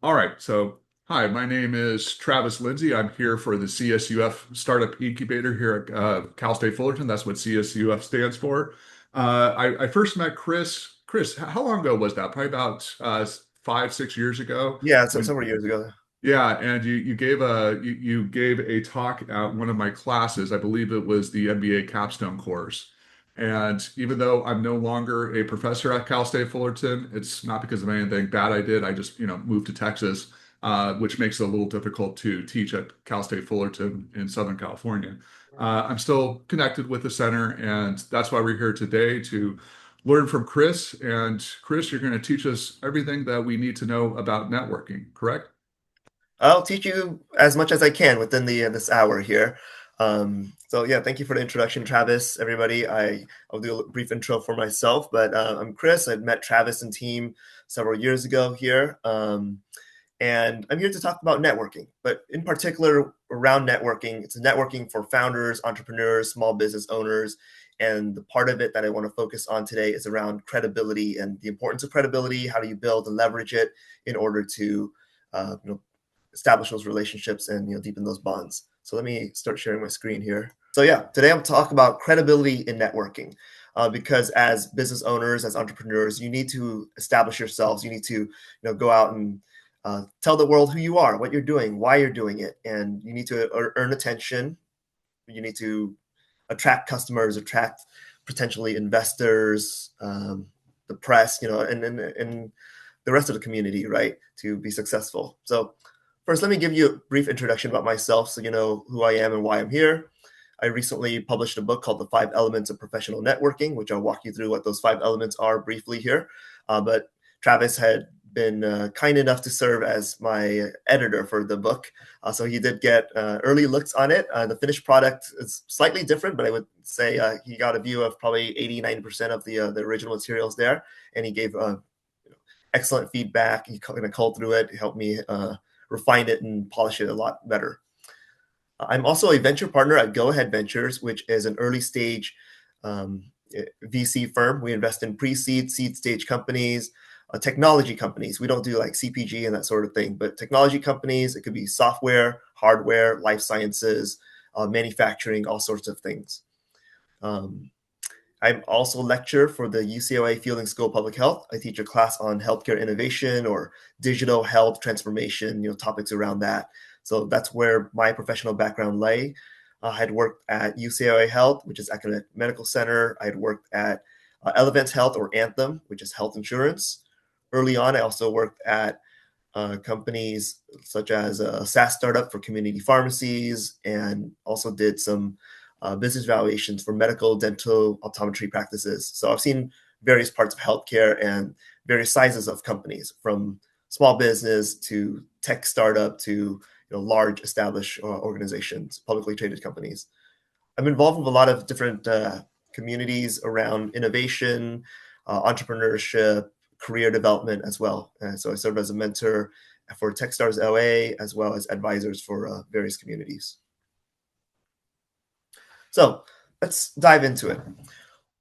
All right. So, hi, my name is Travis Lindsay. I'm here for the CSUF Startup Incubator here at Cal State Fullerton. That's what CSUF stands for. I first met Chris. Chris, how long ago was that? Probably about 5, 6 years ago. Yeah, so When several years ago. yeah, and you gave a talk at one of my classes. I believe it was the MBA capstone course. And even though I'm no longer a professor at Cal State Fullerton, it's not because of anything bad I did. I just, moved to Texas, which makes it a little difficult to teach at Cal State Fullerton in Southern California. I'm still connected with the center, and that's why we're here today to learn from Chris. And Chris, you're going to teach us everything that we need to know about networking, correct? I'll teach you as much as I can within the this hour here. So yeah, thank you for the introduction, Travis. Everybody, I'll do a brief intro for myself, but I'm Chris. I met Travis and team several years ago here, and I'm here to talk about networking, but in particular around networking. It's networking for founders, entrepreneurs, small business owners, and the part of it that I want to focus on today is around credibility and the importance of credibility. How do you build and leverage it in order to uh, you know, establish those relationships and deepen those bonds. So let me start sharing my screen here. So yeah, today I'm talking about credibility in networking. Because as business owners, as entrepreneurs, you need to establish yourselves. You need to go out and tell the world who you are, what you're doing, why you're doing it, and you need to earn attention. You need to attract customers, attract potentially investors, the press, and the rest of the community, right, to be successful. So first, let me give you a brief introduction about myself so you know who I am and why I'm here. I recently published a book called The Five Elements of Professional Networking, which I'll walk you through what those five elements are briefly here. But Travis had been kind enough to serve as my editor for the book. So he did get early looks on it. The finished product is slightly different, but I would say he got a view of probably 80, 90% of the original materials there. And he gave excellent feedback. He kind of culled through it, helped me refine it and polish it a lot better. I'm also a venture partner at GoAhead Ventures, which is an early stage um, VC firm. We invest in pre-seed, seed stage companies, technology companies. We don't do like CPG and that sort of thing, but technology companies. It could be software, hardware, life sciences, manufacturing, all sorts of things. Um, I also lecture for the UCLA Fielding School of Public Health. I teach a class on healthcare innovation or digital health transformation, topics around that. So that's where my professional background lay. I had worked at UCLA Health, which is academic medical center. I had worked at Elevance Health or Anthem, which is health insurance. Early on, I also worked at companies such as a SaaS startup for community pharmacies, and also did some business valuations for medical, dental, optometry practices. So I've seen various parts of healthcare and various sizes of companies, from small business to tech startup to large established organizations, publicly traded companies. I'm involved with a lot of different communities around innovation, entrepreneurship, career development as well. And so I serve as a mentor for Techstars LA as well as advisors for various communities. So let's dive into it.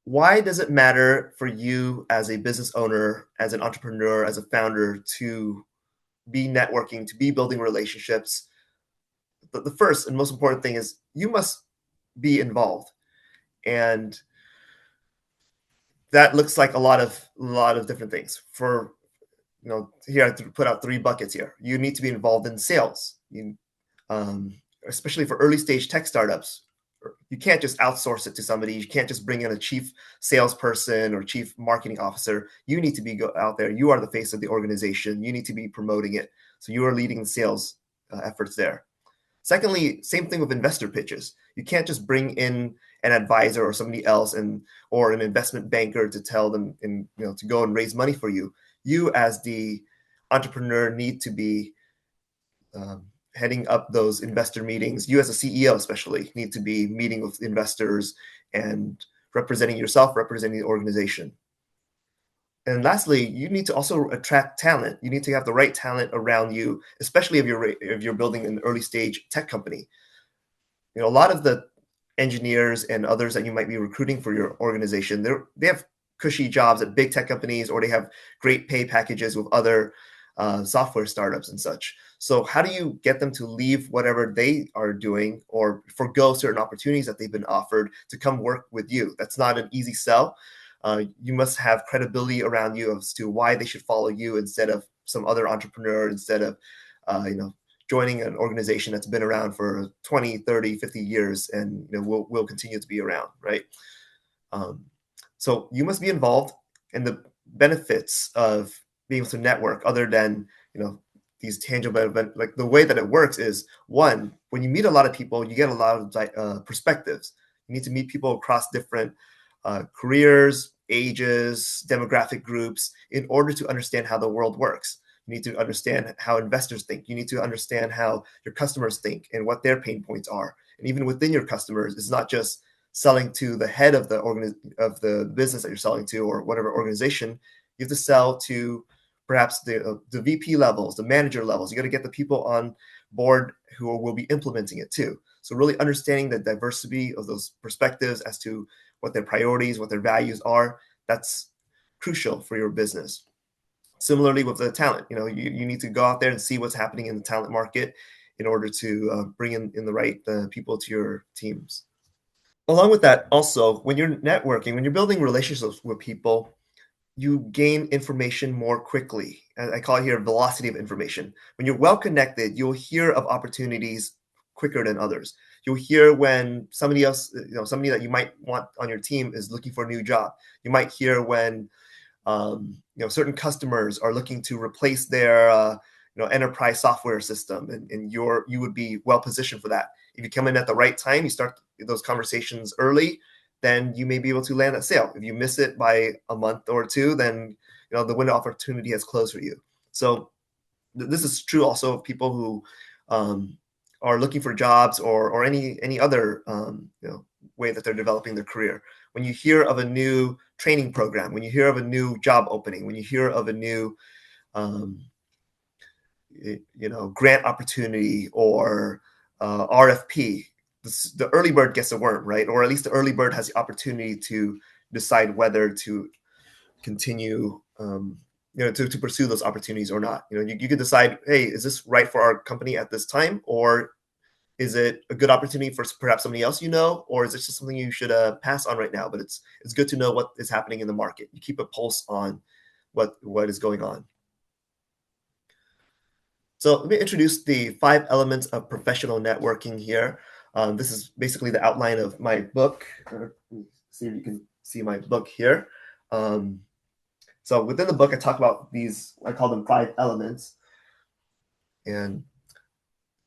Why does it matter for you as a business owner, as an entrepreneur, as a founder to be networking, to be building relationships? The first and most important thing is you must be involved. And that looks like a lot of different things. For here I put out three buckets here. You need to be involved in sales. Um, Especially for early stage tech startups, you can't just outsource it to somebody. You can't just bring in a chief salesperson or chief marketing officer. You need to be out there. You are the face of the organization. You need to be promoting it. So you are leading the sales efforts there. Secondly, same thing with investor pitches. You can't just bring in an advisor or somebody else or an investment banker to tell them to go and raise money for you. You as the entrepreneur need to be heading up those investor meetings. You as a CEO especially need to be meeting with investors and representing yourself, representing the organization. And lastly, you need to also attract talent. You need to have the right talent around you, especially if you're building an early stage tech company. A lot of the engineers and others that you might be recruiting for your organization, they have cushy jobs at big tech companies, or they have great pay packages with other software startups and such. So how do you get them to leave whatever they are doing or forego certain opportunities that they've been offered to come work with you? That's not an easy sell. You must have credibility around you as to why they should follow you instead of some other entrepreneur, instead of joining an organization that's been around for 20, 30, 50 years and will continue to be around, right? So you must be involved in the benefits of being able to network other than, these tangible events. Like the way that it works is, one, when you meet a lot of people, you get a lot of perspectives. You need to meet people across different careers, ages, demographic groups in order to understand how the world works. You need to understand how investors think. You need to understand how your customers think and what their pain points are. And even within your customers, it's not just selling to the head of the business that you're selling to or whatever organization. You have to sell to perhaps the VP levels, the manager levels. You got to get the people on board who will be implementing it too. So really understanding the diversity of those perspectives as to what their priorities, what their values are, that's crucial for your business. Similarly with the talent, you need to go out there and see what's happening in the talent market in order to bring in the right people to your teams. Along with that, also, when you're networking, when you're building relationships with people, you gain information more quickly. And I call it here velocity of information. When you're well connected, you'll hear of opportunities quicker than others. You'll hear when somebody else, somebody that you might want on your team is looking for a new job. You might hear when certain customers are looking to replace their enterprise software system, and you would be well positioned for that. If you come in at the right time, you start those conversations early, then you may be able to land that sale. If you miss it by a month or two, then the window of opportunity has closed for you. So this is true also of people who are looking for jobs or any other way that they're developing their career. When you hear of a new training program, when you hear of a new job opening, when you hear of a new grant opportunity or RFP, the early bird gets the worm, right? Or at least the early bird has the opportunity to decide whether to continue to pursue those opportunities or not. You could decide, hey, is this right for our company at this time, or is it a good opportunity for perhaps somebody else, or is it just something you should pass on right now? But it's good to know what is happening in the market. You keep a pulse on what is going on. So let me introduce the 5 elements of professional networking here. This is basically the outline of my book. See if you can see my book here. So within the book, I talk about these, I call them 5 elements. And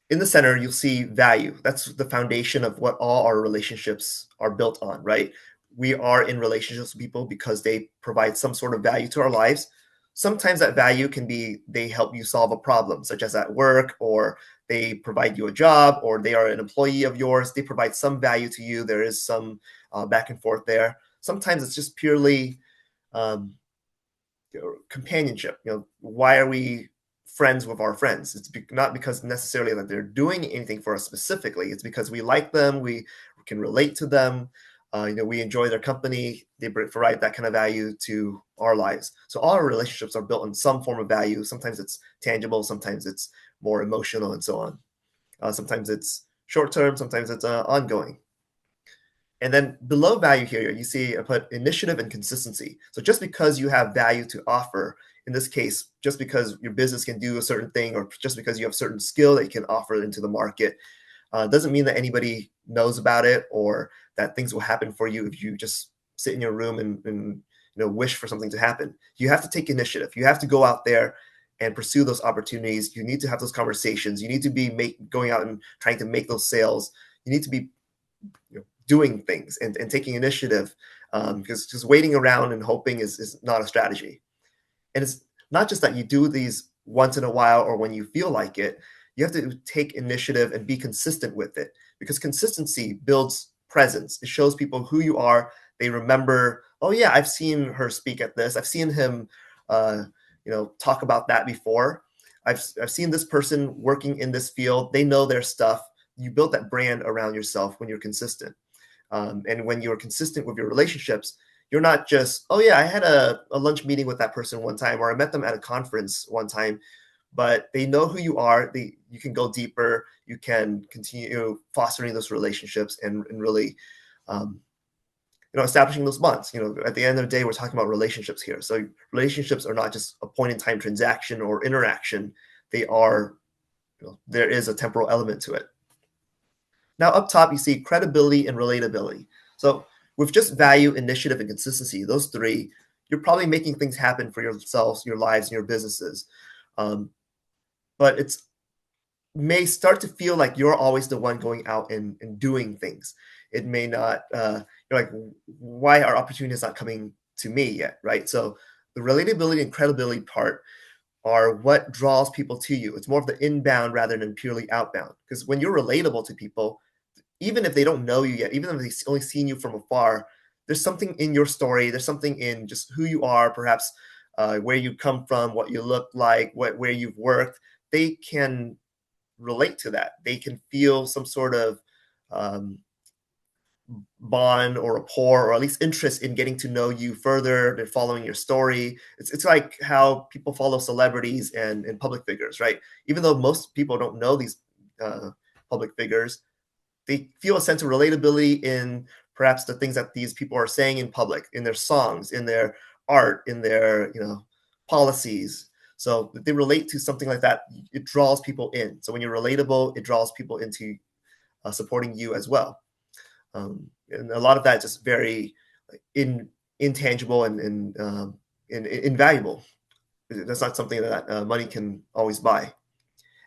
in the center, you'll see value. That's the foundation of what all our relationships are built on, right? We are in relationships with people because they provide some sort of value to our lives. Sometimes that value can be they help you solve a problem, such as at work, or they provide you a job, or they are an employee of yours. They provide some value to you. There is some back and forth there. Sometimes it's just purely companionship. Why are we friends with our friends? It's not because necessarily that they're doing anything for us specifically. It's because we like them. We can relate to them. We enjoy their company. They provide that kind of value to our lives. So all our relationships are built on some form of value. Sometimes it's tangible. Sometimes it's more emotional and so on. Sometimes it's short-term. Sometimes it's ongoing. And then below value here, you see I put initiative and consistency. So just because you have value to offer, in this case, just because your business can do a certain thing, or just because you have certain skill that you can offer into the market, doesn't mean that anybody knows about it or that things will happen for you if you just sit in your room and wish for something to happen. You have to take initiative. You have to go out there and pursue those opportunities. You need to have those conversations. You need to be going out and trying to make those sales. You need to be doing things and taking initiative, because just waiting around and hoping is not a strategy. And it's not just that you do these once in a while or when you feel like it. You have to take initiative and be consistent with it, because consistency builds presence. It shows people who you are. They remember, oh yeah, I've seen her speak at this. I've seen him talk about that before. I've seen this person working in this field. They know their stuff. You build that brand around yourself when you're consistent. And when you're consistent with your relationships, you're not just, oh yeah, I had a lunch meeting with that person one time, or I met them at a conference one time. but they know who you are. You can go deeper. You can continue fostering those relationships and really, establishing those bonds. At the end of the day, we're talking about relationships here. So relationships are not just a point in time transaction or interaction. They are, there is a temporal element to it. Now, up top, you see credibility and relatability. So with just value, initiative, and consistency, those three, you're probably making things happen for yourselves, your lives, and your businesses. But it's may start to feel like you're always the one going out and doing things. It may not, you're like, why are opportunities not coming to me yet, right? So the relatability and credibility part are what draws people to you. It's more of the inbound rather than purely outbound. Because when you're relatable to people, even if they don't know you yet, even if they've only seen you from afar, there's something in your story. There's something in just who you are, perhaps where you come from, what you look like, where you've worked. They can relate to that. They can feel some sort of bond or rapport, or at least interest in getting to know you further. They're following your story. It's like how people follow celebrities and public figures, right? Even though most people don't know these public figures, they feel a sense of relatability in perhaps the things that these people are saying in public, in their songs, in their art, in their policies. So they relate to something like that. It draws people in. So when you're relatable, it draws people into supporting you as well. And a lot of that is just very intangible and invaluable. That's not something that money can always buy.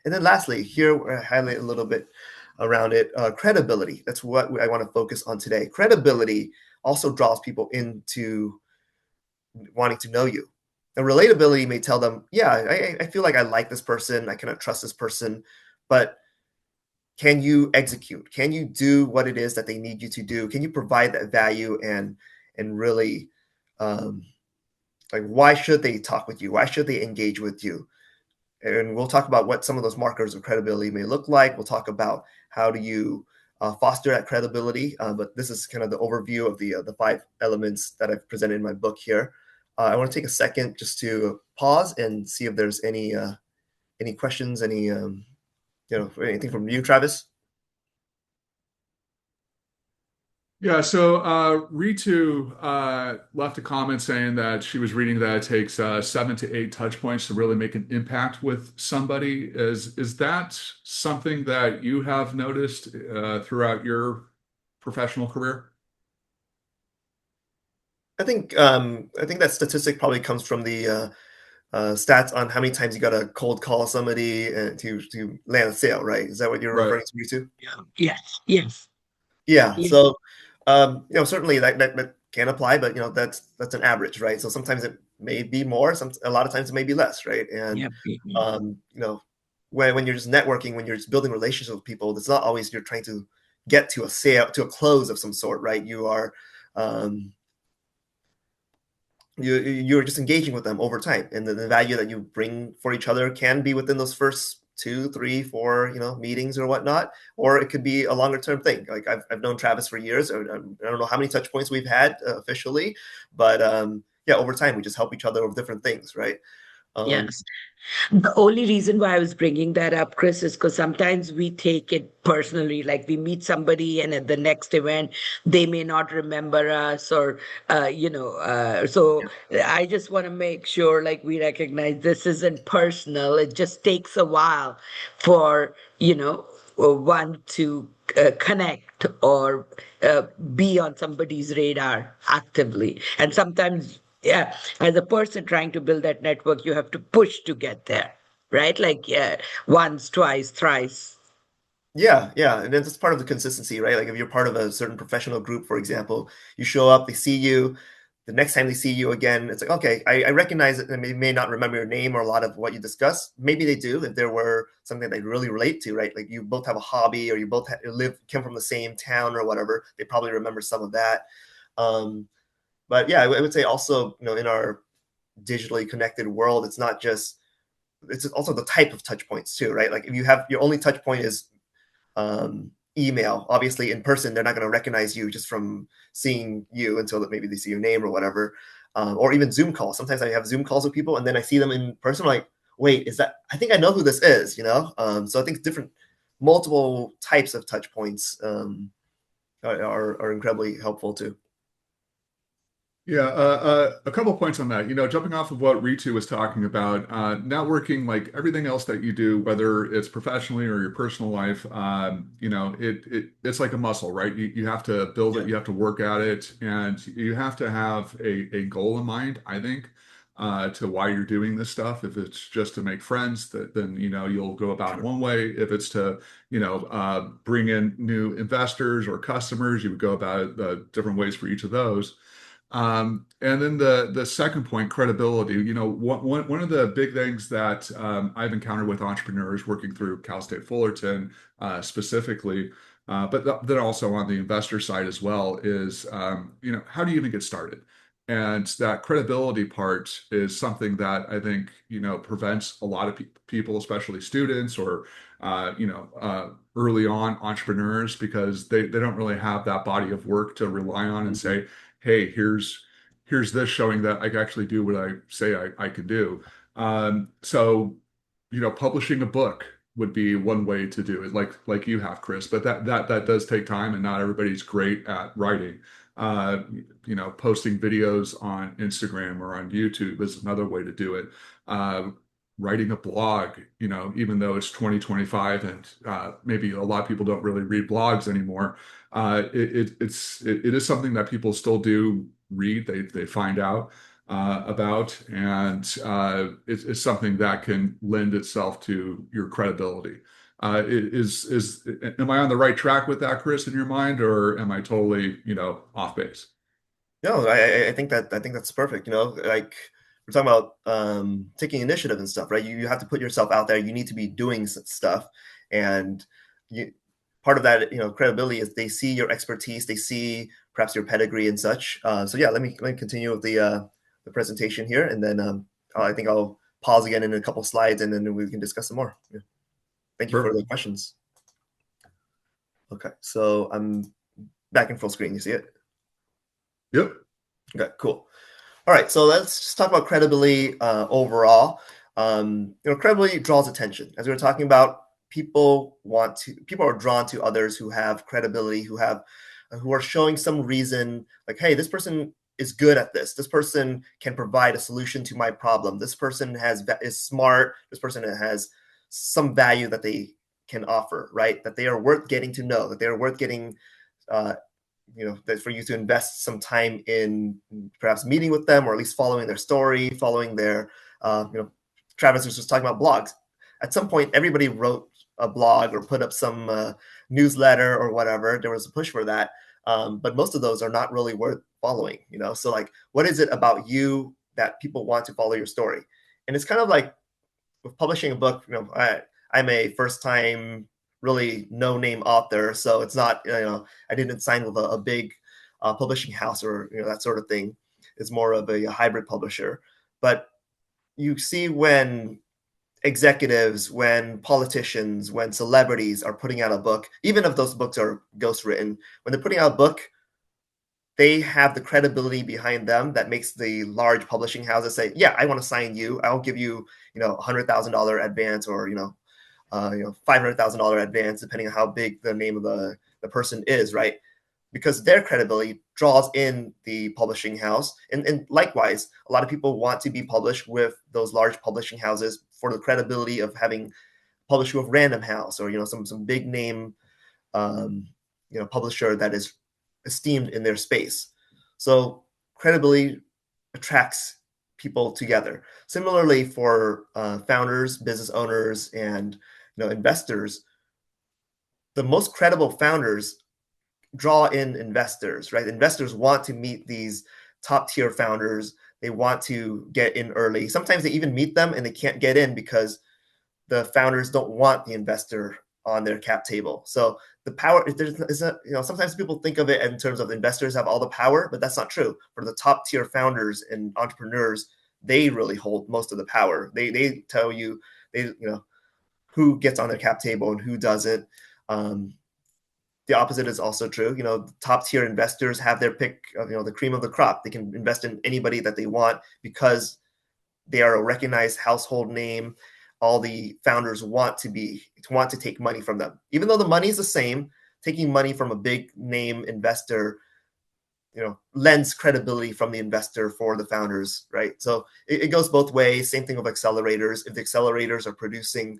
And then lastly, here I highlight a little bit around it, credibility. That's what I want to focus on today. Credibility also draws people into wanting to know you. And relatability may tell them, yeah, I feel like I like this person. I cannot trust this person. But can you execute? Can you do what it is that they need you to do? Can you provide that value and really like, why should they talk with you? Why should they engage with you? And we'll talk about what some of those markers of credibility may look like. We'll talk about how do you foster that credibility. But this is kind of the overview of the 5 elements that I've presented in my book here. I want to take a second just to pause and see if there's any questions, anything from you, Travis. Yeah, so Ritu left a comment saying that she was reading that it takes 7 to 8 touch points to really make an impact with somebody. Is that something that you have noticed throughout your professional career? I think that statistic probably comes from the stats on how many times you got to cold call somebody and to land a sale, right? Is that what you're Right. referring to, Ritu? Yeah. Yes. Yes. Yeah. Yes. So, certainly that can apply, but that's an average, right? So sometimes it may be more, a lot of times it may be less, right? And Yep. when you're just networking, when you're just building relationships with people, it's not always you're trying to get to a sale, to a close of some sort, right? You are you're just engaging with them over time, and the value that you bring for each other can be within those first 2, 3, 4, meetings or whatnot, or it could be a longer term thing. Like I've known Travis for years. I don't know how many touch points we've had officially, but yeah, over time we just help each other with different things, right? Um, Yes. The only reason why I was bringing that up, Chris, is because sometimes we take it personally. Like we meet somebody, and at the next event, they may not remember us, or So I just want to make sure, like, we recognize this isn't personal. It just takes a while for one to connect or be on somebody's radar actively, and sometimes. Yeah, as a person trying to build that network, you have to push to get there, right? Like, yeah, once, twice, thrice. Yeah, and that's part of the consistency, right? Like if you're part of a certain professional group, for example, you show up, they see you. The next time they see you again, it's like, okay, I recognize it, and they may not remember your name or a lot of what you discuss. Maybe they do if there were something they really relate to, right? Like you both have a hobby, or you both came from the same town or whatever. They probably remember some of that. But yeah, I would say also, in our digitally connected world, it's also the type of touch points too, right? Like if you have your only touch point is email, obviously in person, they're not going to recognize you just from seeing you until maybe they see your name or whatever. Or even Zoom calls. Sometimes I have Zoom calls with people and then I see them in person, like, wait, I think I know who this is, So I think multiple types of touch points are incredibly helpful too. Yeah, a couple points on that. Jumping off of what Ritu was talking about, networking, like everything else that you do, whether it's professionally or your personal life, it's like a muscle, right? You have to build it, Yeah. you have to work at it, and you have to have a goal in mind, I think, to why you're doing this stuff. If it's just to make friends, then you'll go about it one way. If it's to bring in new investors or customers, you would go about it different ways for each of those. And then the second point, credibility. One of the big things that I've encountered with entrepreneurs working through Cal State Fullerton specifically, but then also on the investor side as well, is how do you even get started? And that credibility part is something that I think prevents a lot of people, especially students or early on entrepreneurs, because they don't really have that body of work to rely on and say, hey, here's this showing that I can actually do what I say I can do. So, publishing a book would be one way to do it, like you have, Chris. But that does take time, and not everybody's great at writing. Uh, Posting videos on Instagram or on YouTube is another way to do it. Writing a blog, even though it's 2025 and maybe a lot of people don't really read blogs anymore, it is something that people still do read. They find out about, and it's something that can lend itself to your credibility. Am I on the right track with that, Chris, in your mind, or am I totally off base? No, I think that's perfect. Like we're talking about taking initiative and stuff, right? You have to put yourself out there. You need to be doing stuff, and part of that, credibility is they see your expertise, they see perhaps your pedigree and such. So yeah, let me continue with the presentation here, and then I think I'll pause again in a couple slides, and then we can discuss some more. Yeah. Thank you for the Perfect. questions. Okay, so I'm back in full screen. You see it? Yep. Okay, cool. All right, so let's just talk about credibility overall. Credibility draws attention. As we were talking about, people are drawn to others who have credibility, who are showing some reason, like, hey, this person is good at this. This person can provide a solution to my problem. This person is smart. This person has some value that they can offer, right? That they are worth getting to know. That they are worth getting that for you to invest some time in perhaps meeting with them, or at least following their story, following their, Travis was just talking about blogs. At some point, everybody wrote a blog or put up some newsletter or whatever. There was a push for that. But most of those are not really worth following, So like, what is it about you that people want to follow your story? And it's kind of like with publishing a book, I'm a first time really no name author, so it's not I didn't sign with a big publishing house or that sort of thing. It's more of a hybrid publisher. But you see when executives, when politicians, when celebrities are putting out a book, even if those books are ghostwritten, when they're putting out a book, they have the credibility behind them that makes the large publishing houses say, yeah, I want to sign you. I'll give you, $100,000 advance, or, $500,000 advance, depending on how big the name of the person is, right? Because their credibility draws in the publishing house. And likewise, a lot of people want to be published with those large publishing houses for the credibility of having published with Random House, or, some big name, publisher that is esteemed in their space. So credibility attracts people together. Similarly, for founders, business owners, and investors, the most credible founders draw in investors, right? Investors want to meet these top tier founders. They want to get in early. Sometimes they even meet them and they can't get in because the founders don't want the investor on their cap table. So the power is sometimes people think of it in terms of investors have all the power, but that's not true. For the top tier founders and entrepreneurs, they really hold most of the power. They tell you who gets on their cap table and who doesn't. The opposite is also true. Top tier investors have their pick of the cream of the crop. They can invest in anybody that they want because they are a recognized household name. All the founders want to take money from them, even though the money is the same. Taking money from a big name investor, lends credibility from the investor for the founders, right? So it goes both ways. Same thing with accelerators. If the accelerators are producing,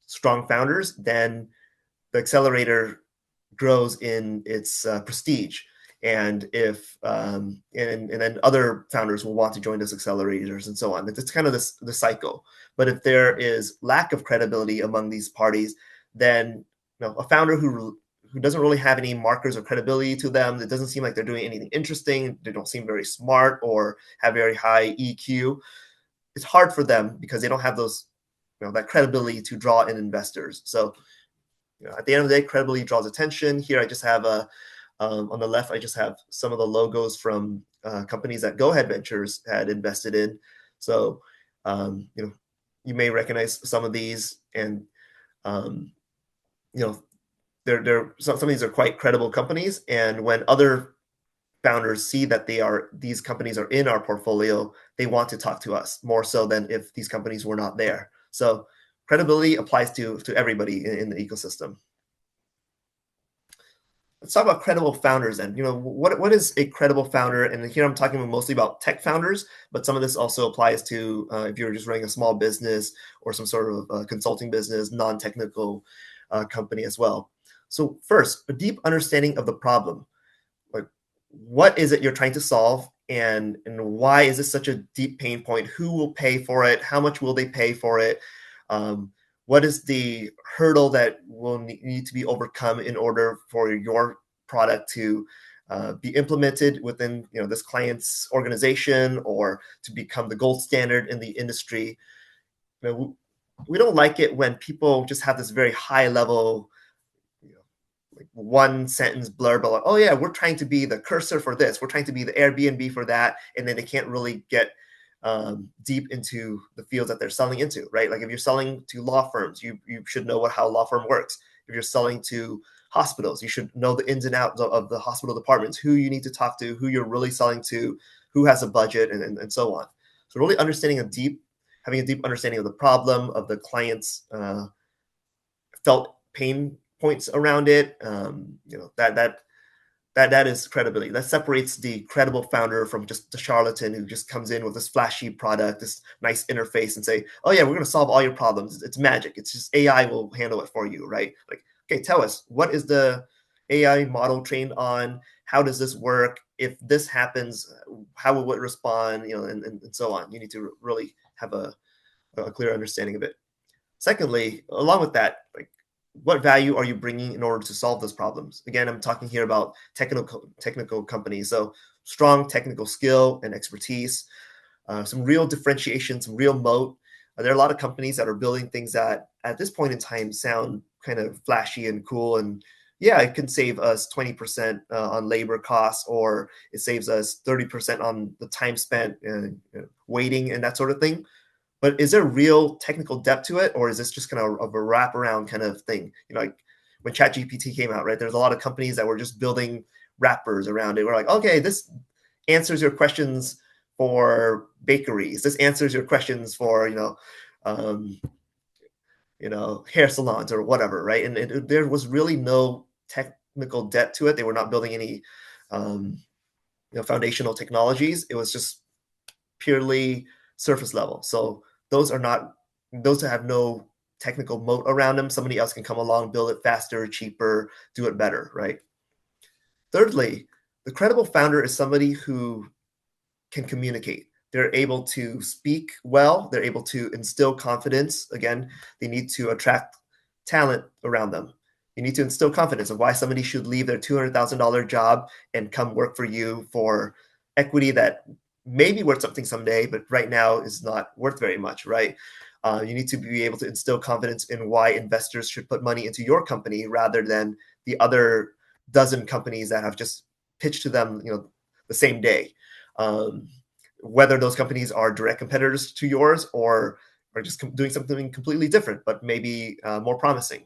strong founders, then the accelerator grows in its prestige. And if and then other founders will want to join those accelerators and so on. It's kind of the cycle. But if there is lack of credibility among these parties, then a founder who doesn't really have any markers of credibility to them, it doesn't seem like they're doing anything interesting, they don't seem very smart or have very high EQ, it's hard for them because they don't have those that credibility to draw in investors. So at the end of the day, credibility draws attention. Here I just have on the left, I just have some of the logos from companies that GoAhead Ventures had invested in. So, you may recognize some of these, and some of these are quite credible companies. And when other founders see that these companies are in our portfolio, they want to talk to us more so than if these companies were not there. So credibility applies to everybody in the ecosystem. Let's talk about credible founders then. What is a credible founder? And here I'm talking mostly about tech founders, but some of this also applies to if you're just running a small business or some sort of consulting business, non-technical company as well. So first, a deep understanding of the problem. Like, what is it you're trying to solve, and why is this such a deep pain point? Who will pay for it? How much will they pay for it? What is the hurdle that will need to be overcome in order for your product to be implemented within this client's organization or to become the gold standard in the industry? We don't like it when people just have this very high level, like one sentence blurb about, oh yeah, we're trying to be the cursor for this, we're trying to be the Airbnb for that, and then they can't really get deep into the fields that they're selling into, right? Like if you're selling to law firms, you should know how a law firm works. If you're selling to hospitals, you should know the ins and outs of the hospital departments, who you need to talk to, who you're really selling to, who has a budget, and so on. So really having a deep understanding of the problem, of the client's felt pain points around it, that is credibility. That separates the credible founder from just the charlatan who just comes in with this flashy product, this nice interface, and say, oh yeah, we're going to solve all your problems. It's magic. It's just AI will handle it for you, right? Like, okay, tell us, what is the AI model trained on? How does this work? If this happens, how will it respond? And so on. You need to really have a clear understanding of it. Secondly, along with that, like, what value are you bringing in order to solve those problems? Again, I'm talking here about technical companies. So strong technical skill and expertise, some real differentiation, some real moat. There are a lot of companies that are building things that at this point in time sound kind of flashy and cool. And yeah, it can save us 20% on labor costs, or it saves us 30% on the time spent waiting and that sort of thing. But is there real technical depth to it, or is this just kind of a wraparound kind of thing? Like when ChatGPT came out, right? There's a lot of companies that were just building wrappers around it. We're like, okay, this answers your questions for bakeries. This answers your questions for hair salons or whatever, right? And there was really no technical depth to it. They were not building any foundational technologies. It was just purely surface level. So those have no technical moat around them. Somebody else can come along, build it faster, cheaper, do it better, right? Thirdly, the credible founder is somebody who can communicate. They're able to speak well. They're able to instill confidence. Again, they need to attract talent around them. You need to instill confidence of why somebody should leave their $200,000 job and come work for you for equity that may be worth something someday, but right now is not worth very much, right? You need to be able to instill confidence in why investors should put money into your company rather than the other dozen companies that have just pitched to them, the same day. Whether those companies are direct competitors to yours or are just doing something completely different, but maybe more promising.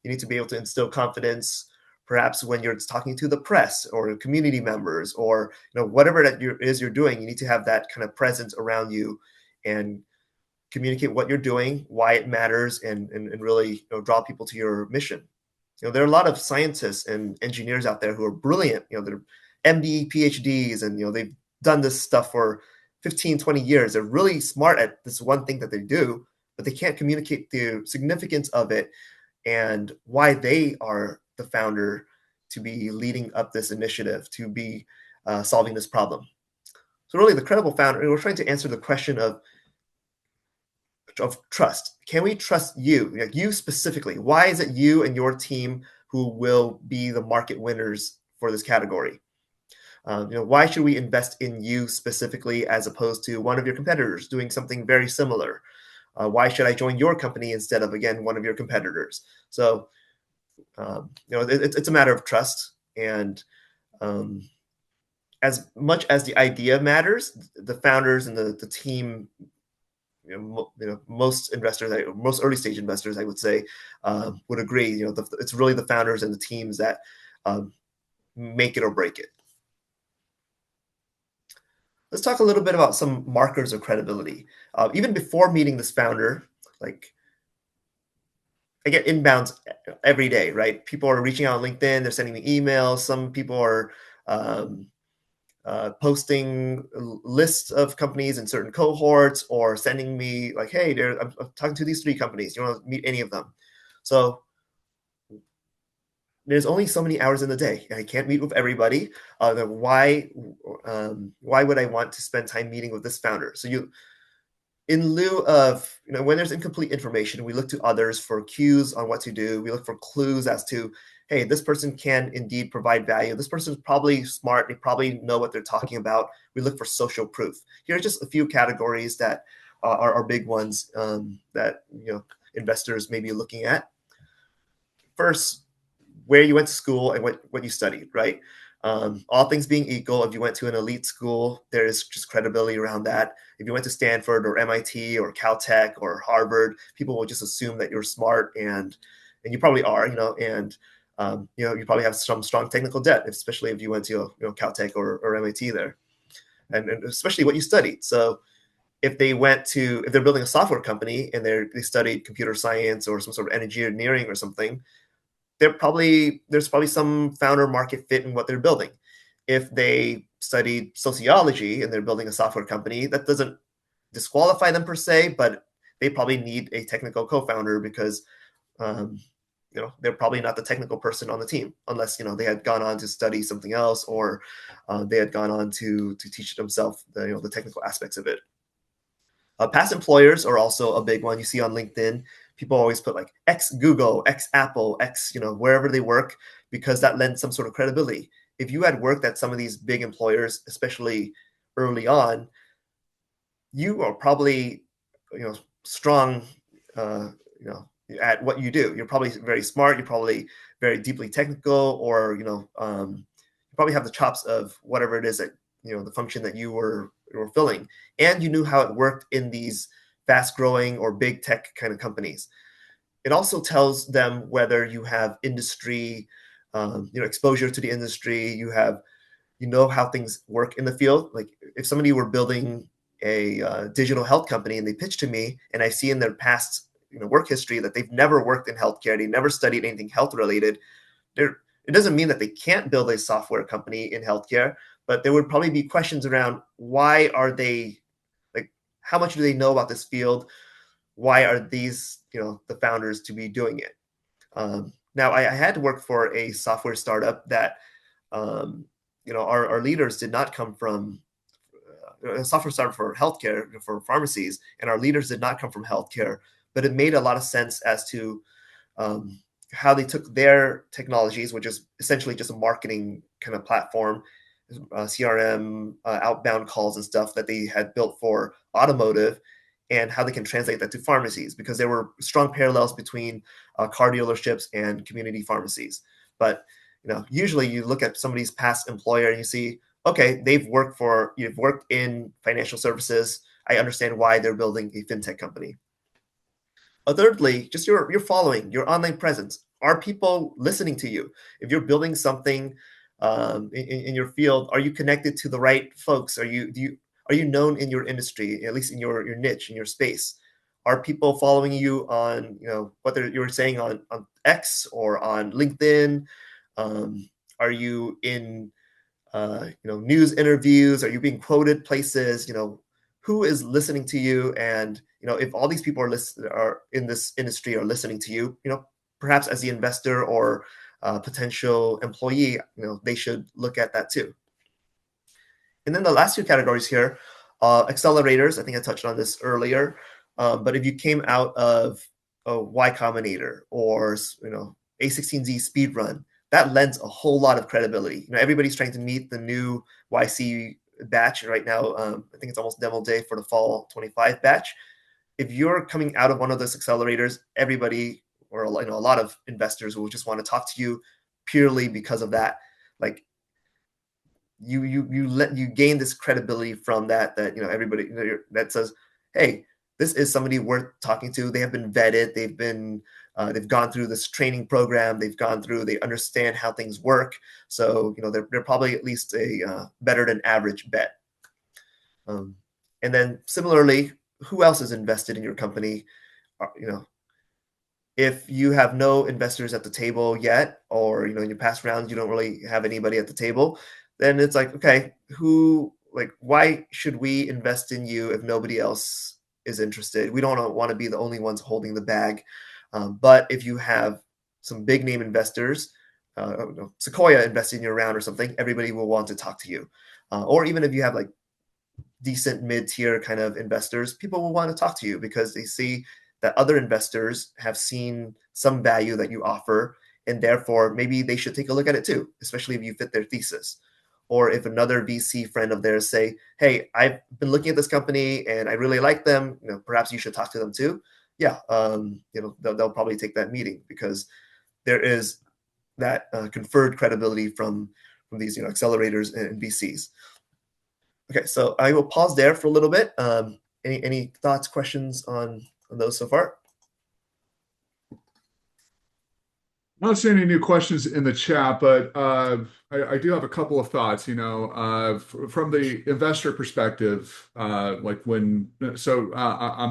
You need to be able to instill confidence, perhaps when you're talking to the press or community members, or whatever that you're doing, you need to have that kind of presence around you and communicate what you're doing, why it matters, and really draw people to your mission. There are a lot of scientists and engineers out there who are brilliant. They're MD, PhDs, and they've done this stuff for 15, 20 years. They're really smart at this one thing that they do, but they can't communicate the significance of it and why they are the founder to be leading up this initiative, to be solving this problem. So really, the credible founder, we're trying to answer the question of trust. Can we trust you, like you specifically? Why is it you and your team who will be the market winners for this category? Why should we invest in you specifically as opposed to one of your competitors doing something very similar? Why should I join your company instead of, again, one of your competitors? So, it's a matter of trust. And as much as the idea matters, the founders and the team, most investors, most early stage investors, I would say, would agree. It's really the founders and the teams that make it or break it. Let's talk a little bit about some markers of credibility. Even before meeting this founder, like I get inbounds every day, right? People are reaching out on LinkedIn, they're sending me emails. Some people are posting lists of companies in certain cohorts, or sending me like, hey, I'm talking to these 3 companies. You want to meet any of them? So there's only so many hours in the day. I can't meet with everybody. Why would I want to spend time meeting with this founder? So in lieu of, when there's incomplete information, we look to others for cues on what to do. We look for clues as to, hey, this person can indeed provide value. This person's probably smart. They probably know what they're talking about. We look for social proof. Here are just a few categories that are big ones that investors may be looking at. First, where you went to school and what you studied, right? All things being equal, if you went to an elite school, there is just credibility around that. If you went to Stanford or MIT or Caltech or Harvard, people will just assume that you're smart, and you probably are, and you probably have some strong technical debt, especially if you went to Caltech or MIT there, and especially what you studied. So if they're building a software company and they studied computer science or some sort of engineering or something, there's probably some founder market fit in what they're building. If they studied sociology and they're building a software company, that doesn't disqualify them per se, but they probably need a technical co-founder because they're probably not the technical person on the team, unless they had gone on to study something else, or they had gone on to teach themselves the technical aspects of it. Past employers are also a big one. You see on LinkedIn, people always put like ex Google, ex Apple, ex wherever they work, because that lends some sort of credibility. If you had worked at some of these big employers, especially early on, you are probably strong at what you do. You're probably very smart. You're probably very deeply technical, or you probably have the chops of whatever it is that the function that you were filling, and you knew how it worked in these fast-growing or big tech kind of companies. It also tells them whether you have industry, exposure to the industry. You know how things work in the field. Like if somebody were building a digital health company and they pitch to me, and I see in their past work history that they've never worked in healthcare, they never studied anything health related, it doesn't mean that they can't build a software company in healthcare, but there would probably be questions around why are they, like, how much do they know about this field? Why are these, the founders to be doing it? Now, I had to work for a software startup that, our leaders did not come from a software startup for healthcare, for pharmacies, and our leaders did not come from healthcare, but it made a lot of sense as to how they took their technologies, which is essentially just a marketing kind of platform, CRM, outbound calls and stuff that they had built for automotive, and how they can translate that to pharmacies, because there were strong parallels between car dealerships and community pharmacies. But usually you look at somebody's past employer and you see, okay, you've worked in financial services. I understand why they're building a fintech company. Thirdly, just your following, your online presence. are people listening to you? If you're building something in your field, are you connected to the right folks? Are you known in your industry, at least in your niche, in your space? Are people following you on, whether you're saying on X or on LinkedIn? Are you in news interviews? Are you being quoted places? Who is listening to you? And if all these people are in this industry are listening to you, perhaps as the investor or potential employee, they should look at that too. And then the last two categories here, accelerators. I think I touched on this earlier, but if you came out of a Y Combinator or A16Z speed run, that lends a whole lot of credibility. Everybody's trying to meet the new YC batch right now. I think it's almost demo day for the fall 25 batch. If you're coming out of one of those accelerators, everybody or a lot of investors will just want to talk to you purely because of that. Like you gain this credibility from that everybody that says, hey, this is somebody worth talking to. They have been vetted. They've gone through this training program. They understand how things work. So, they're probably at least a better than average bet. And then similarly, who else is invested in your company? If you have no investors at the table yet, or, in your past rounds, you don't really have anybody at the table, then it's like, okay, why should we invest in you if nobody else is interested? We don't want to be the only ones holding the bag. But if you have some big name investors, Sequoia invested in your round or something, everybody will want to talk to you. Or even if you have decent mid-tier kind of investors, people will want to talk to you because they see that other investors have seen some value that you offer, and therefore maybe they should take a look at it too, especially if you fit their thesis. Or if another VC friend of theirs say, hey, I've been looking at this company and I really like them, perhaps you should talk to them too. Yeah, they'll probably take that meeting because there is that conferred credibility from these accelerators and VCs. Okay, so I will pause there for a little bit. Any thoughts, questions on those so far? I don't see any new questions in the chat, but I do have a couple of thoughts. From the investor perspective, I'm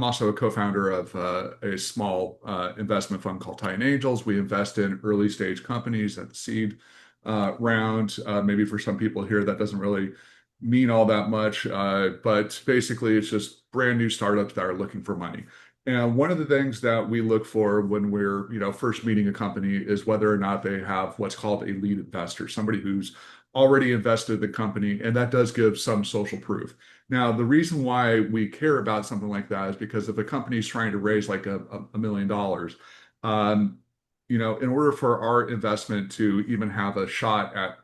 also a co-founder of a small investment fund called Titan Angels. We invest in early stage companies at the seed round. Maybe for some people here that doesn't really mean all that much, but basically it's just brand new startups that are looking for money. And one of the things that we look for when we're, first meeting a company is whether or not they have what's called a lead investor, somebody who's already invested in the company, and that does give some social proof. Now, the reason why we care about something like that is because if a company is trying to raise like $1 million, in order for our investment to even have a shot at,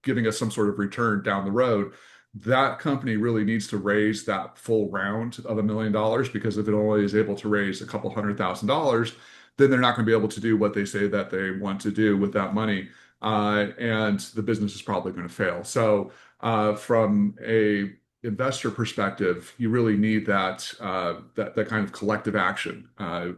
giving us some sort of return down the road, that company really needs to raise that full round of $1 million, because if it only is able to raise a couple $100,000, then they're not going to be able to do what they say that they want to do with that money, and the business is probably going to fail. So from a investor perspective, you really need that kind of collective action. I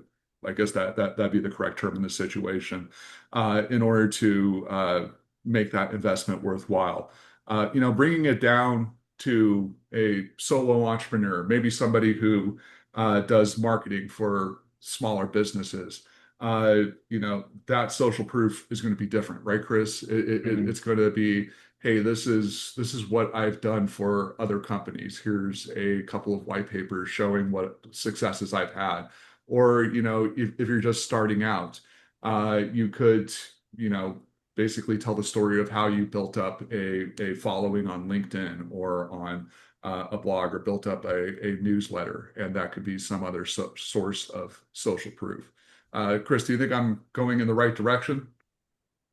guess that'd be the correct term in this situation, in order to make that investment worthwhile. Bringing it down to a solo entrepreneur, maybe somebody who does marketing for smaller businesses, that social proof is going to be different, right, Chris? It's going to be, hey, this is what I've done for other companies. Here's a couple of white papers showing what successes I've had. Or, if you're just starting out, you could, basically tell the story of how you built up a following on LinkedIn or on a blog, or built up a newsletter, and that could be some other source of social proof. Chris, do you think I'm going in the right direction?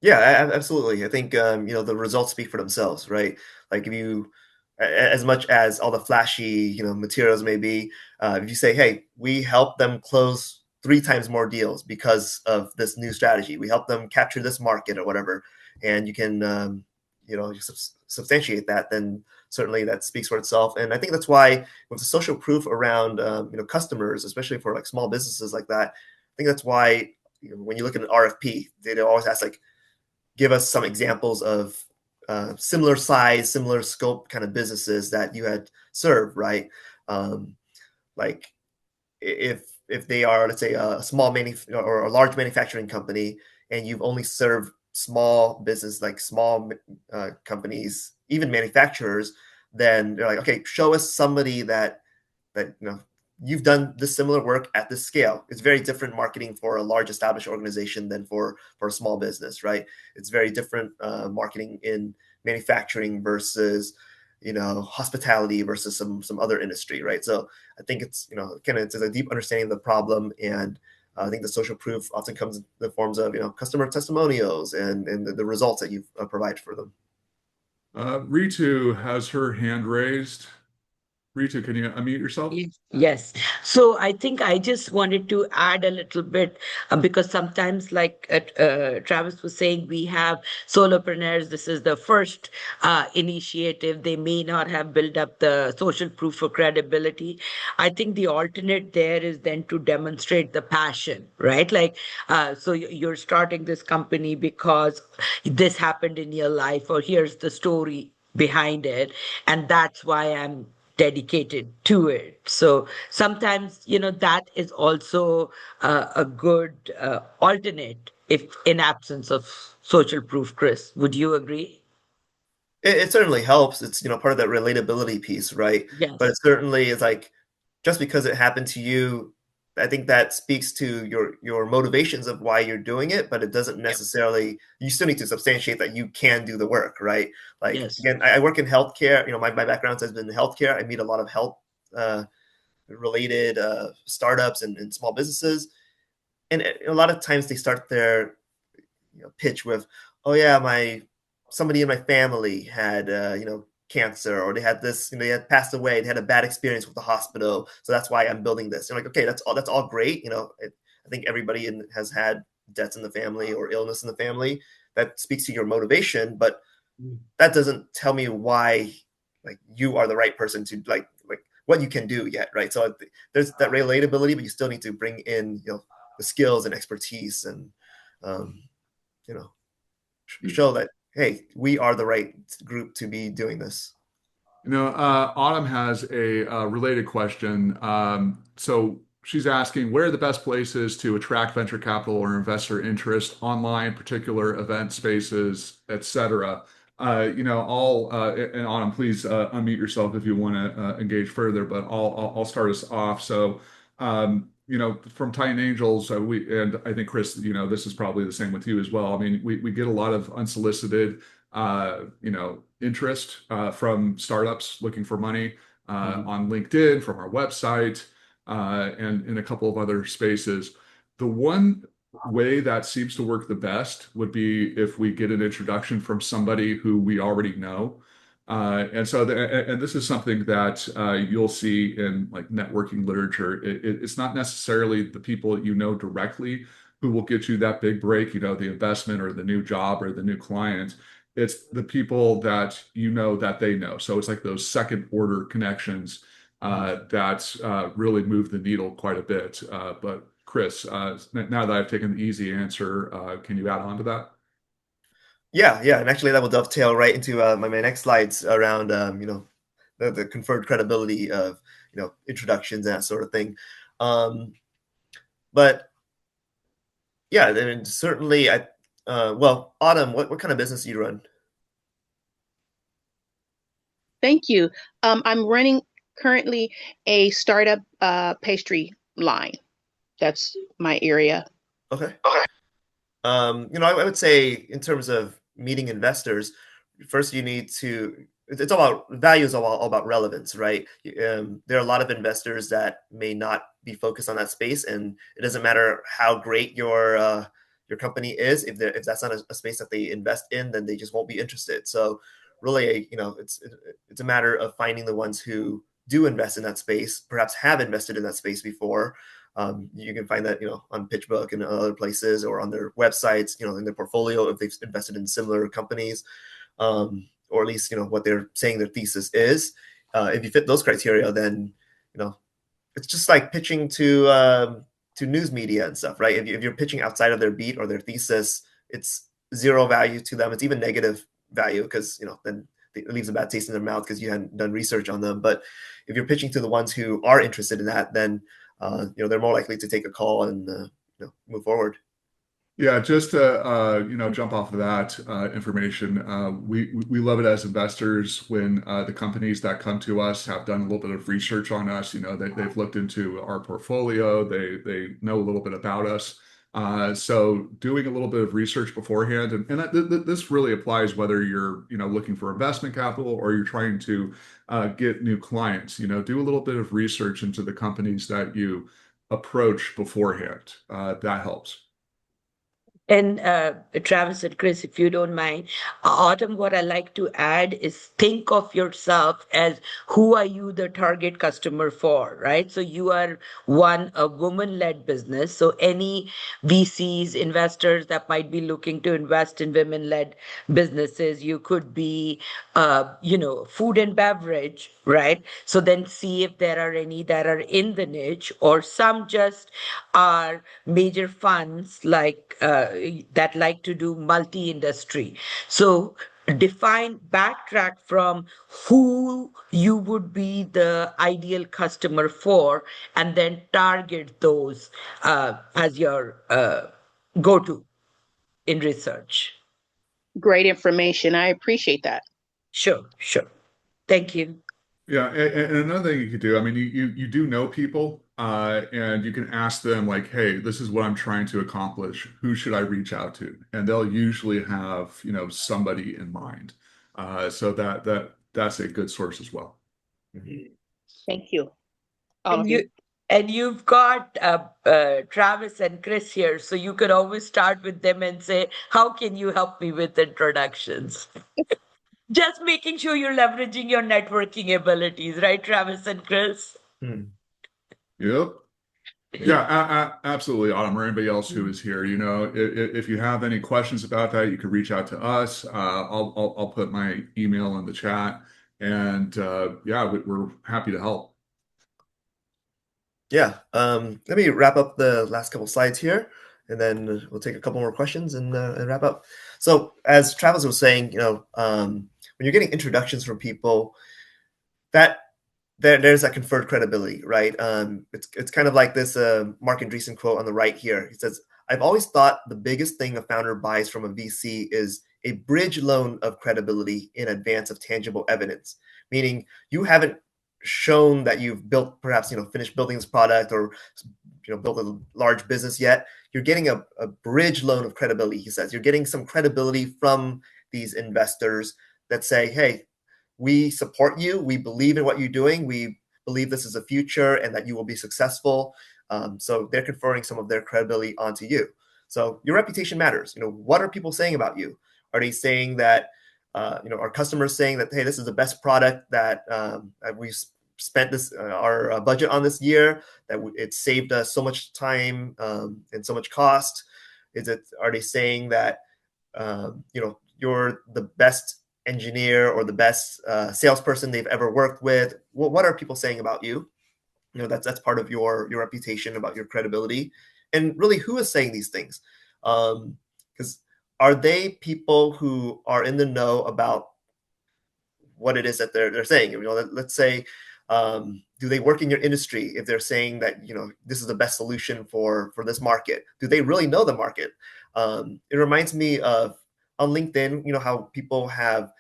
Yeah, absolutely. I think the results speak for themselves, right? Like if you, as much as all the flashy materials may be, if you say, hey, we help them close 3 times more deals because of this new strategy. We help them capture this market or whatever, and you can, substantiate that. Then certainly that speaks for itself. And I think that's why with the social proof around, customers, especially for like small businesses like that, I think that's why when you look at an RFP, they always ask like, give us some examples of similar size, similar scope kind of businesses that you had served, right? Like if they are, let's say, a small or a large manufacturing company, and you've only served small business, like small companies, even manufacturers, then they're like, okay, show us somebody that you've done this similar work at this scale. It's very different marketing for a large established organization than for a small business, right? It's very different marketing in manufacturing versus hospitality versus some other industry, right? So I think it's kind of it's a deep understanding of the problem, and I think the social proof often comes in the forms of customer testimonials and the results that you provide for them. Ritu has her hand raised. Ritu, can you unmute yourself? Yes. Yes. So I think I just wanted to add a little bit because sometimes, like Travis was saying, we have solopreneurs. This is the first initiative. They may not have built up the social proof for credibility. I think the alternate there is then to demonstrate the passion, right? Like, so you're starting this company because this happened in your life, or here's the story behind it, and that's why I'm dedicated to it. So sometimes, that is also a good alternate if in absence of social proof. Chris, would you agree? It certainly helps. It's part of that relatability piece, right? But it Yes. certainly is like, just because it happened to you, I think that speaks to your motivations of why you're doing it, but it doesn't Yep. necessarily. You still need to substantiate that you can do the work, right? Like, Yes. again, I work in healthcare. My background has been in healthcare. I meet a lot of health related startups and small businesses, and a lot of times they start their pitch with, "Oh yeah, my somebody in my family had cancer, or they had this, they had passed away, they had a bad experience with the hospital, so that's why I'm building this." And like, okay, that's all great. I think everybody has had deaths in the family or illness in the family. That speaks to your motivation, but Mm. that doesn't tell me why like you are the right person to like what you can do yet, right? So there's that relatability, but you still need to bring in the skills and expertise and um, you know show that, hey, we are the right group to be doing this. Autumn has a related question. So she's asking, where are the best places to attract venture capital or investor interest, online, particular event spaces, etc.? And Autumn, please unmute yourself if you want to engage further, but I'll start us off. So, from Titan Angels, and I think Chris, this is probably the same with you as well. I mean, we get a lot of unsolicited interest from startups looking for money on LinkedIn, from our website, and in a couple of other spaces. The one way that seems to work the best would be if we get an introduction from somebody who we already know. And this is something that you'll see in like networking literature. It's not necessarily the people that you know directly who will get you that big break, the investment or the new job or the new client. It's the people that that they know. So it's like those second order connections that really move the needle quite a bit. But Chris, now that I've taken the easy answer, can you add on to that? Yeah, and actually that will dovetail right into my next slides around the conferred credibility of introductions and that sort of thing. But yeah, I mean, certainly well, Autumn, what kind of business do you run? Thank you. I'm running currently a startup pastry line. That's my area. Okay. I would say in terms of meeting investors, first you need to. It's all about value is all about relevance, right? There are a lot of investors that may not be focused on that space, and it doesn't matter how great your company is. If that's not a space that they invest in, then they just won't be interested. So really, it's a matter of finding the ones who do invest in that space, perhaps have invested in that space before. You can find that on PitchBook and other places, or on their websites, in their portfolio if they've invested in similar companies, or at least what they're saying their thesis is. If you fit those criteria, then it's just like pitching to to news media and stuff, right? If you're pitching outside of their beat or their thesis, it's zero value to them. It's even negative value because, then it leaves a bad taste in their mouth because you hadn't done research on them. But if you're pitching to the ones who are interested in that, then they're more likely to take a call and move forward. Yeah, just to jump off of that information, we love it as investors when the companies that come to us have done a little bit of research on us. They've looked into our portfolio, they know a little bit about us. So doing a little bit of research beforehand, and this really applies whether you're looking for investment capital or you're trying to get new clients. Do a little bit of research into the companies that you approach beforehand. That helps. And Travis and Chris, if you don't mind, Autumn, what I like to add is think of yourself as who are you the target customer for, right? So you are a woman-led business. So any VCs, investors that might be looking to invest in women-led businesses, you could be, food and beverage, right? So then see if there are any that are in the niche, or some just are major funds like that like to do multi-industry. So backtrack from who you would be the ideal customer for, and then target those as your go-to in research. Great information. I appreciate that. Sure. Thank you. Yeah, and another thing you could do, I mean, you do know people, and you can ask them like, "Hey, this is what I'm trying to accomplish. Who should I reach out to?" And they'll usually have, somebody in mind. So that's a good source as well. Thank you, all And of you. you've got Travis and Chris here, so you could always start with them and say, "How can you help me with introductions?" Just making sure you're leveraging your networking abilities, right, Travis and Chris? Yep. Yeah, absolutely, Autumn, or anybody else who is here. If you have any questions about that, you can reach out to us. I'll put my email in the chat, and yeah, we're happy to help. Yeah. Let me wrap up the last couple slides here, and then we'll take a couple more questions and wrap up. So as Travis was saying, when you're getting introductions from people, there's that conferred credibility, right? It's kind of like this Mark Andreessen quote on the right here. He says, "I've always thought the biggest thing a founder buys from a VC is a bridge loan of credibility in advance of tangible evidence," meaning you haven't shown that you've built, perhaps, finished building this product or built a large business yet. You're getting a bridge loan of credibility, he says. You're getting some credibility from these investors that say, "Hey, we support you. We believe in what you're doing. We believe this is a future and that you will be successful." So they're conferring some of their credibility onto you. So your reputation matters. What are people saying about you? Are they saying that, are customers saying that, "Hey, this is the best product that we've spent our budget on this year, that it saved us so much time and so much cost"? Are they saying that, you're the best engineer or the best salesperson they've ever worked with? What are people saying about you? That's part of your reputation, about your credibility. And really, who is saying these things? Because are they people who are in the know about what it is that they're saying? Let's say, do they work in your industry? If they're saying that this is the best solution for this market, do they really know the market? It reminds me of on LinkedIn, how people have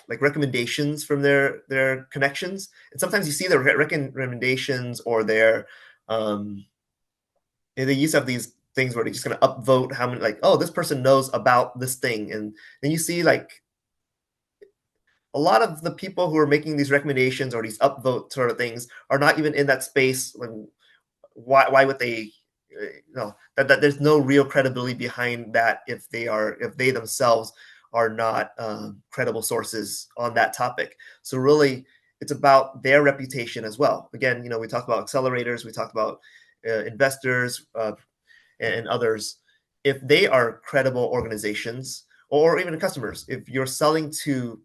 like recommendations from their connections, and sometimes you see their recommendations or their they used to have these things where they're just going to upvote how many, like, "Oh, this person knows about this thing," and then you see like a lot of the people who are making these recommendations or these upvote sort of things are not even in that space. Like, why would they? That there's no real credibility behind that if they themselves are not credible sources on that topic. So really, it's about their reputation as well. Again, we talked about accelerators, we talked about investors and others. If they are credible organizations, or even customers, if you're selling to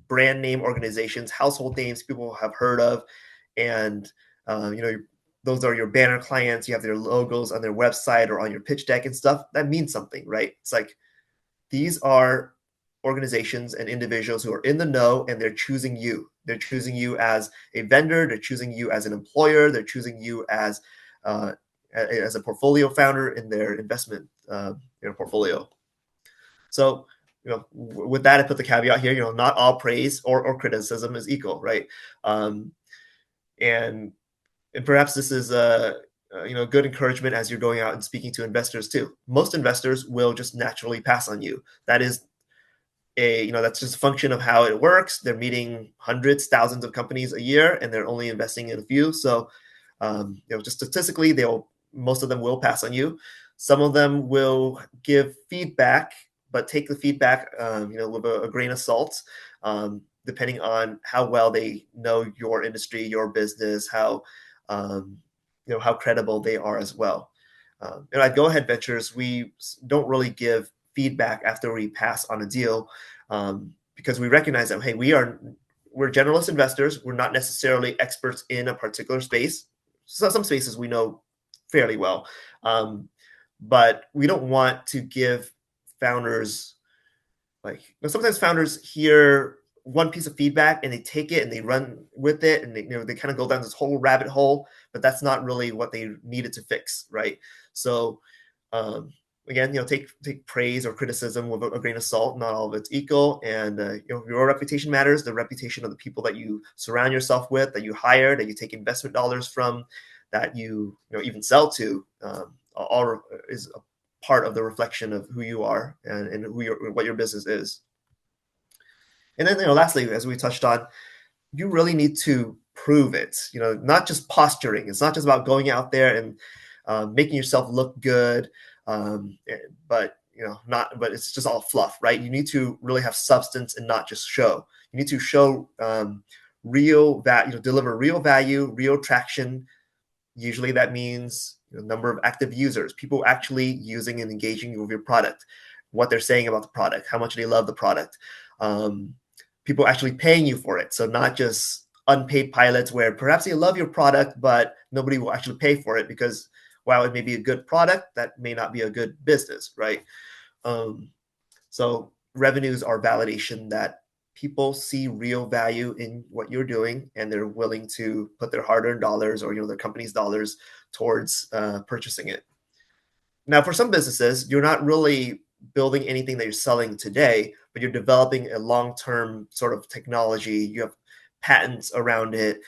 brand name organizations, household names people have heard of, and those are your banner clients. You have their logos on their website or on your pitch deck and stuff. That means something, right? It's like these are organizations and individuals who are in the know, and they're choosing you. They're choosing you as a vendor. They're choosing you as an employer. They're choosing you as a portfolio founder in their investment portfolio. So, with that, I put the caveat here. Not all praise or criticism is equal, right? And perhaps this is a good encouragement as you're going out and speaking to investors too. Most investors will just naturally pass on you. That is that's just a function of how it works. They're meeting hundreds, thousands of companies a year, and they're only investing in a few. So, just statistically, most of them will pass on you. Some of them will give feedback, but take the feedback, with a grain of salt, depending on how well they know your industry, your business, how credible they are as well. At GoAhead Ventures, we don't really give feedback after we pass on a deal, because we recognize that, hey, we're generalist investors. We're not necessarily experts in a particular space. So some spaces we know fairly well, but we don't want to give founders, sometimes founders hear one piece of feedback and they take it and they run with it, and they kind of go down this whole rabbit hole, but that's not really what they needed to fix, right? So again, take praise or criticism with a grain of salt. Not all of it's equal, and your reputation matters. The reputation of the people that you surround yourself with, that you hire, that you take investment dollars from, that you even sell to, all is a part of the reflection of who you are and what your business is. And then, lastly, as we touched on, you really need to prove it. Not just posturing. It's not just about going out there and making yourself look good, but it's just all fluff, right? You need to really have substance and not just show. You need to show real value, deliver real value, real traction. Usually that means number of active users, people actually using and engaging with your product, what they're saying about the product, how much they love the product. People actually paying you for it. So not just unpaid pilots where perhaps they love your product, but nobody will actually pay for it because while it may be a good product, that may not be a good business, right? So revenues are validation that people see real value in what you're doing, and they're willing to put their hard-earned dollars or their company's dollars towards purchasing it. Now, for some businesses, you're not really building anything that you're selling today, but you're developing a long-term sort of technology. You have patents around it.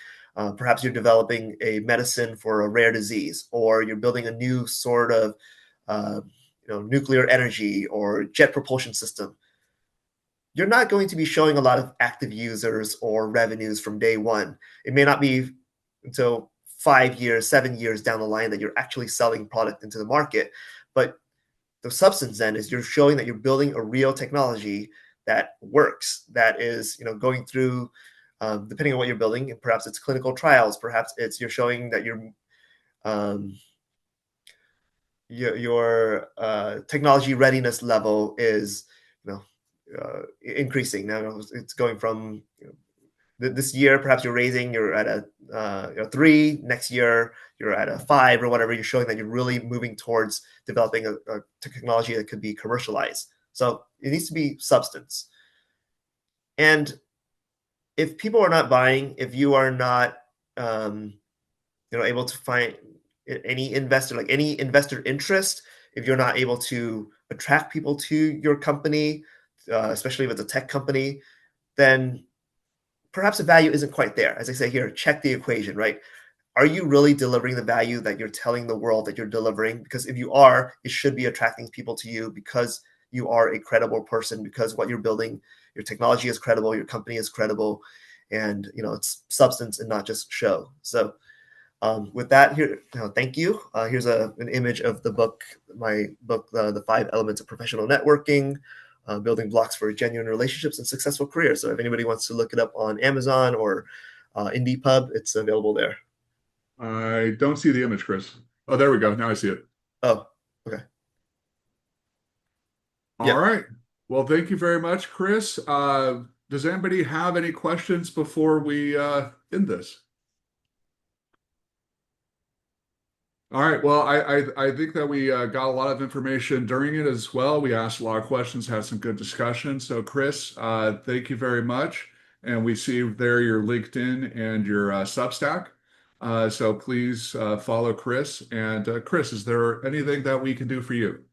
Perhaps you're developing a medicine for a rare disease, or you're building a new sort of nuclear energy or jet propulsion system. You're not going to be showing a lot of active users or revenues from day one. It may not be until 5 years, 7 years down the line that you're actually selling product into the market. But the substance then is you're showing that you're building a real technology that works, that is going through, depending on what you're building, perhaps it's clinical trials, perhaps you're showing that your technology readiness level is increasing. Now it's going from this year, perhaps you're at a 3, next year you're at a 5 or whatever. You're showing that you're really moving towards developing a technology that could be commercialized. So it needs to be substance. And if people are not buying, if you are not able to find any investor interest, if you're not able to attract people to your company, especially if it's a tech company, then perhaps the value isn't quite there. As I say here, check the equation, right? Are you really delivering the value that you're telling the world that you're delivering? Because if you are, it should be attracting people to you because you are a credible person, because what you're building, your technology is credible, your company is credible, and it's substance and not just show. So with that, here, thank you. Here's an image of my book, The 5 Elements of Professional Networking, Building Blocks for Genuine Relationships and Successful Careers. So if anybody wants to look it up on Amazon or IndiePub, it's available there. I don't see the image, Chris. Oh, there we go. Now I see it. Oh, okay. All right. Well, thank you very much, Chris. Does anybody have any questions before we end this? All right. Well, I think that we got a lot of information during it as well. We asked a lot of questions, had some good discussion. So, Chris, thank you very much. And we see there your LinkedIn and your Substack. So please follow Chris. And Chris, is there anything that we can do for you?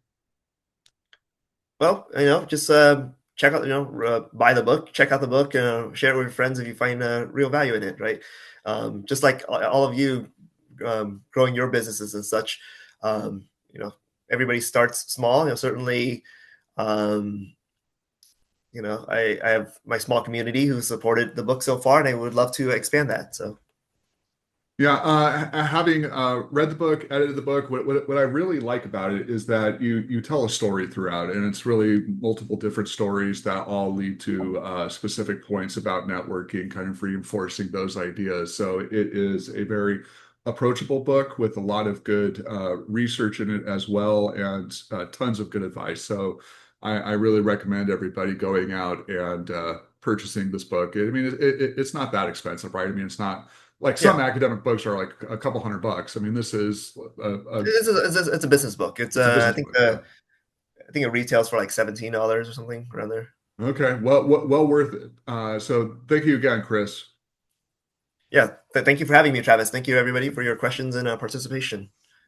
Well, just check out, buy the book, check out the book, share it with your friends if you find real value in it, right? Just like all of you growing your businesses and such, um, you know, everybody starts small. Certainly, um, I have my small community who supported the book so far, and I would love to expand that. So. Yeah, having read the book, edited the book, what I really like about it is that you tell a story throughout, and it's really multiple different stories that all lead to specific points about networking, kind of reinforcing those ideas. So it is a very approachable book with a lot of good research in it as well, and tons of good advice. So I really recommend everybody going out and purchasing this book. I mean, it's not that expensive, right? I mean, it's not like some Yeah, academic books are like a couple $100. I mean, this is it's a business book. It's it's a I business think book. Yeah. I think it retails for like $17 or something around there. Okay. Well worth it. So thank you again, Chris. Yeah, thank you for having me, Travis. Thank you everybody for your questions and participation.